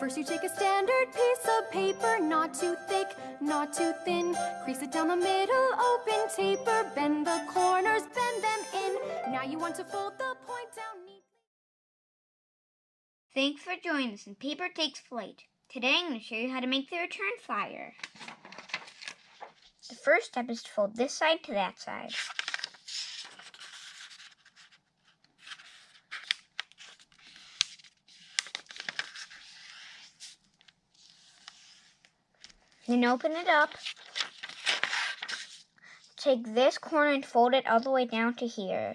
First you take a standard piece of paper, not too thick, not too thin. Crease it down the middle, open taper, bend the corners, bend them in. Now you want to fold the point down neatly. Thanks for joining us in Paper Takes Flight. Today I'm going to show you how to make the return flyer. The first step is to fold this side to that side. Then open it up. Take this corner and fold it all the way down to here.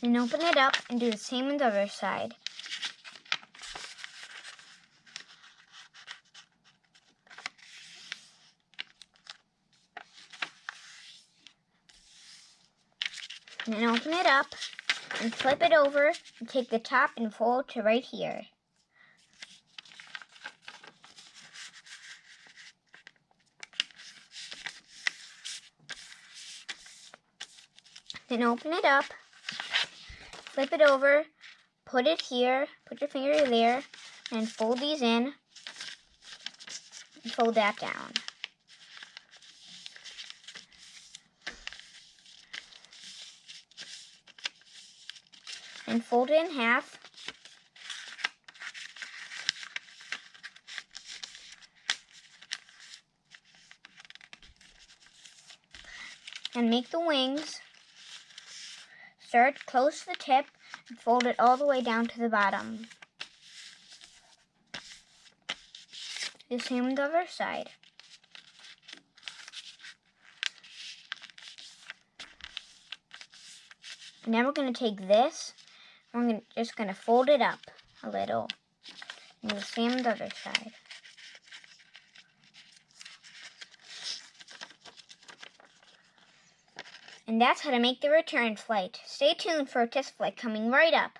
Then open it up and do the same on the other side. And then open it up and flip it over and take the top and fold to right here. Then open it up, flip it over, put it here, put your finger there, and fold these in and fold that down. And fold it in half. And make the wings. Start close to the tip and fold it all the way down to the bottom. The same on the other side. And now we're going to take this. We're just going to fold it up a little. And the same on the other side. And that's how to make the return flight. Stay tuned for a test flight coming right up.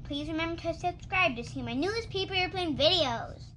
Please remember to subscribe to see my newest paper airplane videos.